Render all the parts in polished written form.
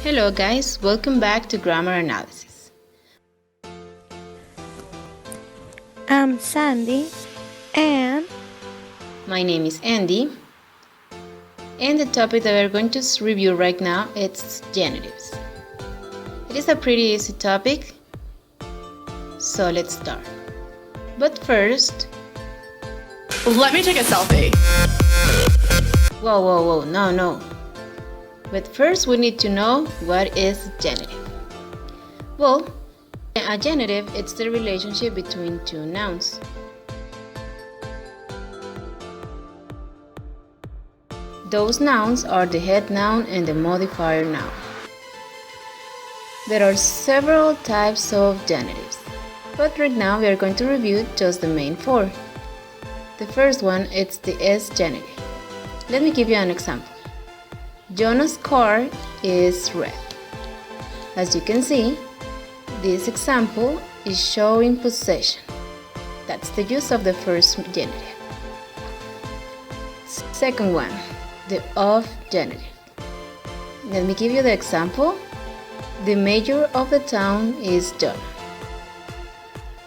Hello guys, welcome back to Grammar Analysis. I'm Sandy and My name is Andy, and the topic that we're going to review right now is genitives. It is a pretty easy topic, so let's start. But first, let me take a selfie. Whoa, no. But first we need to know what is genitive. Well, a genitive is the relationship between two nouns. Those nouns are the head noun and the modifier noun. There are several types of genitives, but right now we are going to review just the main four. The first one is the S genitive. Let me give you an example. Jonah's car is red. As you can see, this example is showing possession. That's the use of the first genitive. Second one, the of genitive. Let me give you the example. The mayor of the town is John.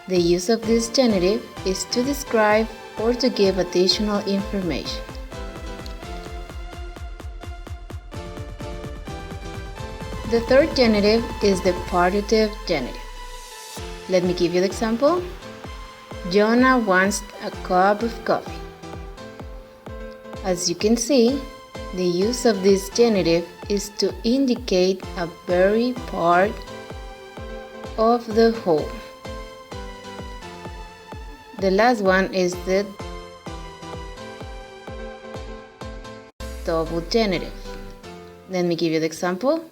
The use of this genitive is to describe or to give additional information. The third genitive is the partitive genitive. Let me give you the example. Jonah wants a cup of coffee. As you can see, the use of this genitive is to indicate a very part of the whole. The last one is the double genitive. Let me give you the example.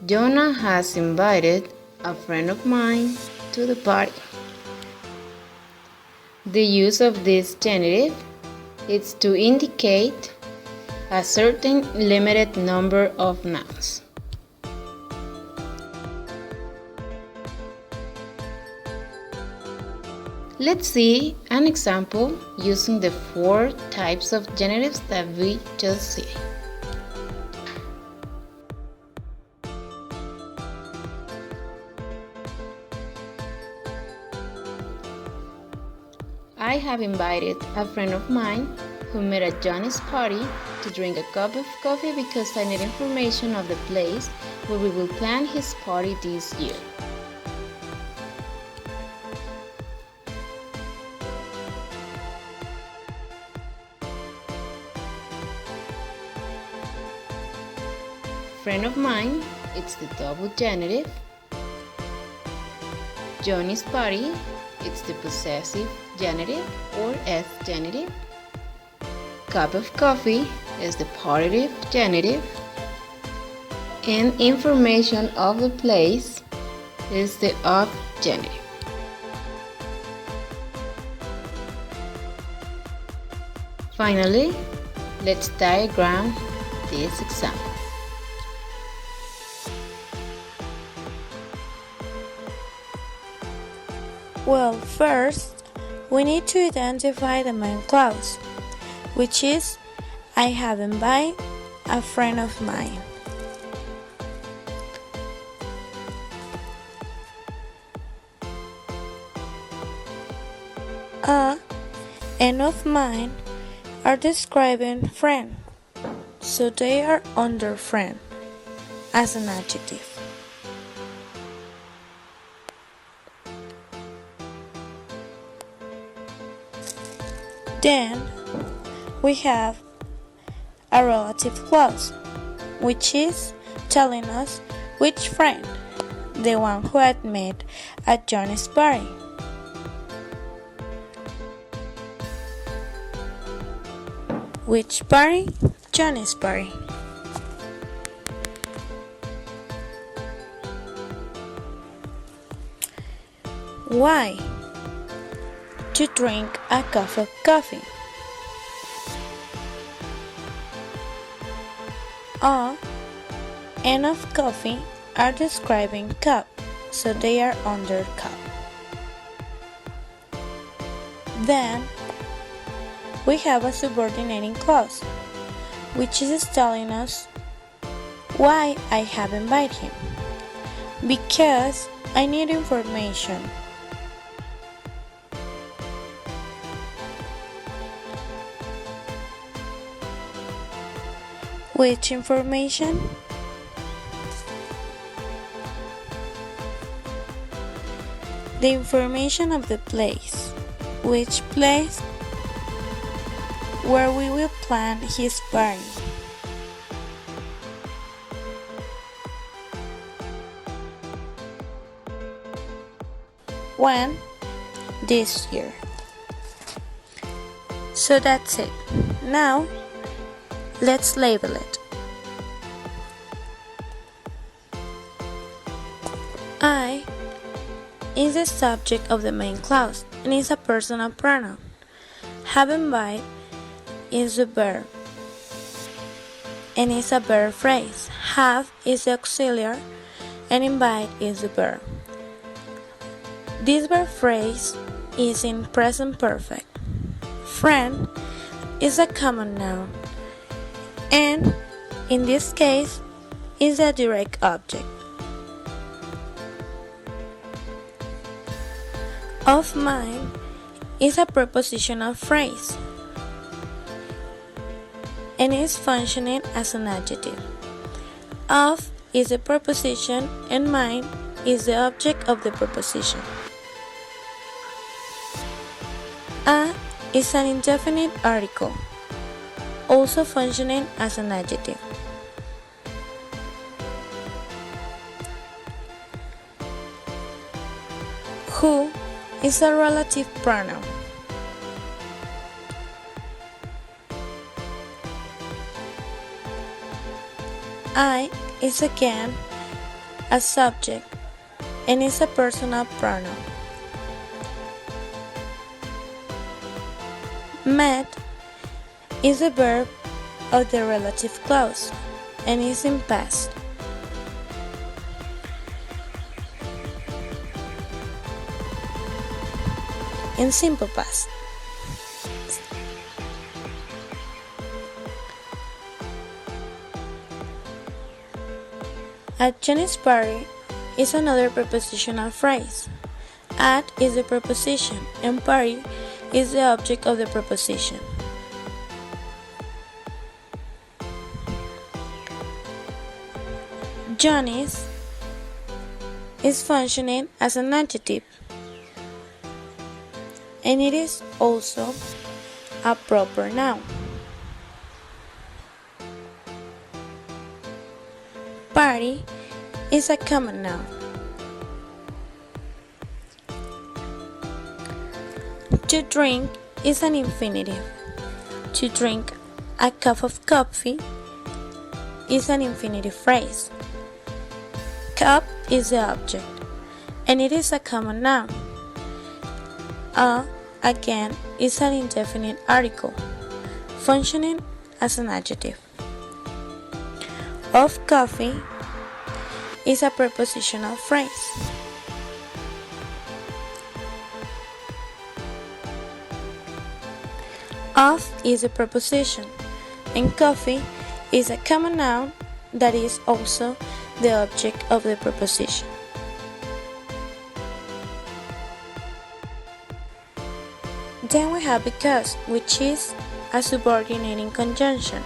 Jonah has invited a friend of mine to the party. The use of this genitive is to indicate a certain limited number of nouns. Let's see an example using the four types of genitives that we just see. I have invited a friend of mine who met at Johnny's party to drink a cup of coffee because I need information of the place where we will plan his party this year. Friend of mine, it's the double genitive. Johnny's party, it's the possessive genitive or S genitive. Cup of coffee is the partitive genitive. And information of the place is the of genitive. Finally, let's diagram this example. well, first we need to identify the main clause, which is I have invited a friend of mine. A and of mine are describing friend, so they are under friend as an adjective. Then we have a relative clause, which is telling us which friend, the one who had met at Johnny's party. Which party? Johnny's party. Why? To drink a cup of coffee. A and of coffee are describing cup, so they are under cup. Then we have a subordinating clause, which is telling us Why I have invited him? Because I need information. Which information? The information of the place. Which place? Where we will plan his party. When? This year. So that's it. Now, let's label it. I is the subject of the main clause and is a personal pronoun. Have invited is the verb and is a verb phrase. Have is the auxiliary and invite is the verb. This verb phrase is in present perfect. Friend is a common noun and in this case is a direct object. Of mine is a prepositional phrase and is functioning as an adjective. Of is a preposition and mine is the object of the preposition. A is an indefinite article, also functioning as an adjective. Who is a relative pronoun. I is again a subject and is a personal pronoun. Met is a verb of the relative clause and is in past. In simple past. At Johnny's party is another prepositional phrase. At is the preposition and party is the object of the preposition. Johnny's is functioning as an adjective and it is also a proper noun. Party is a common noun. To drink is an infinitive. To drink a cup of coffee is an infinitive phrase. Cup is the object, and it is a common noun. A, again, is an indefinite article, functioning as an adjective. Of coffee is a prepositional phrase. Of is a preposition, and coffee is a common noun that is also the object of the preposition. Then we have because, which is a subordinating conjunction.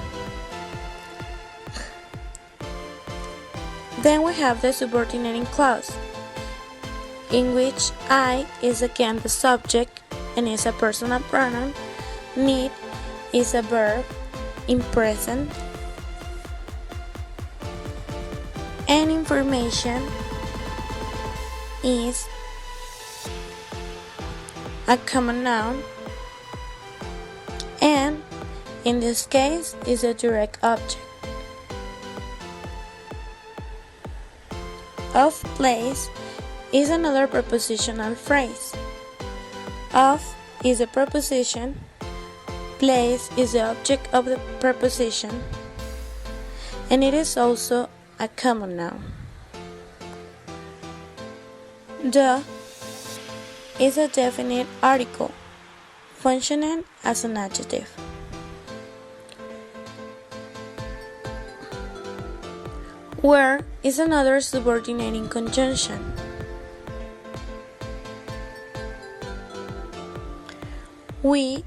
Then we have the subordinating clause, in which I is again the subject and is a personal pronoun. Need is a verb in present, and information is a common noun and in this case is a direct object. Of place is another prepositional phrase. Of is a preposition, place is the object of the preposition, and it is also a common noun. The is a definite article, functioning as an adjective. Where is another subordinating conjunction. We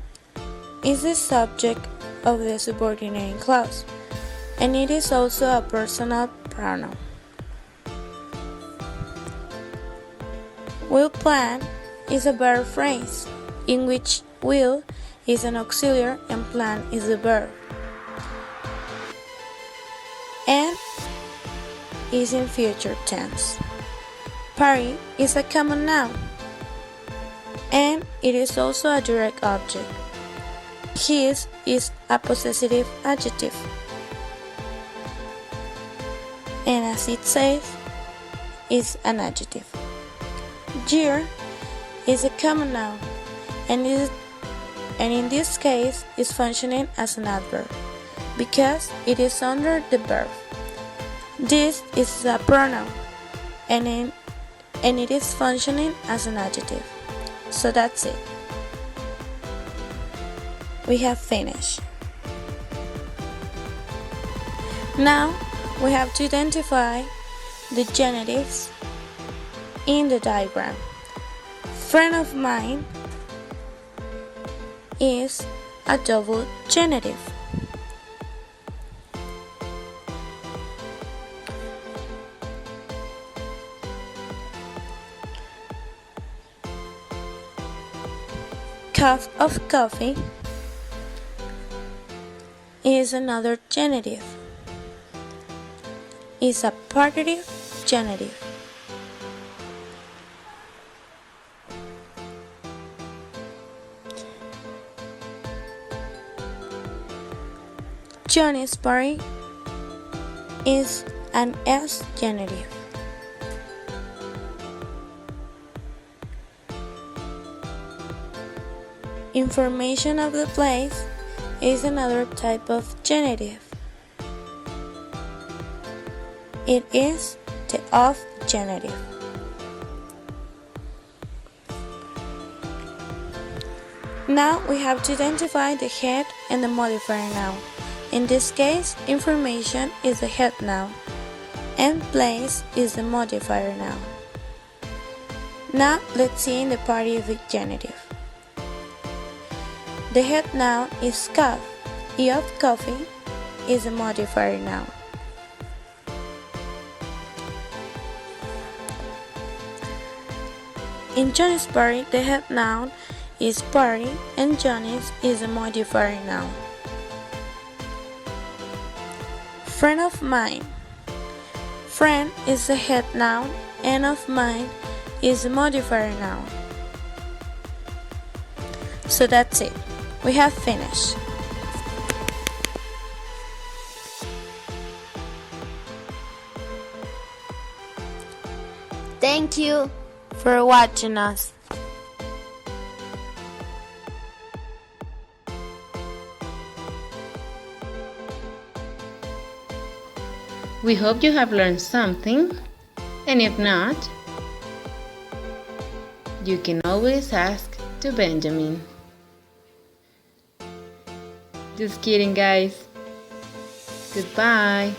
is the subject of the subordinating clause, and it is also a personal pronoun. Will plan is a verb phrase in which will is an auxiliary and plan is the verb. And is in future tense. Party is a common noun, and it is also a direct object. His is a possessive adjective, and as it says, is an adjective. Year is a common noun, and in this case is functioning as an adverb because it is under the verb. This is a pronoun, and it is functioning as an adjective. So that's it. We have finished. Now we have to identify the genitives in the diagram. Friend of mine is a double genitive. Cup of coffee is another genitive. Is a partitive genitive. Johnny's party is an S genitive. Information of the place is another type of genitive. It is the of genitive. Now we have to identify the head and the modifier noun. In this case, information is the head noun and place is the modifier noun. Now let's see in the partitive genitive. The head noun is cup. E of coffee is a modifier noun. In Johnny's party, the head noun is party and Johnny's is a modifier noun. Friend of mine. Friend is the head noun and of mine is a modifier noun. So that's it. We have finished. Thank you For watching us. We hope you have learned something, and if not, you can always ask to Benjamin. Just kidding, guys. Goodbye.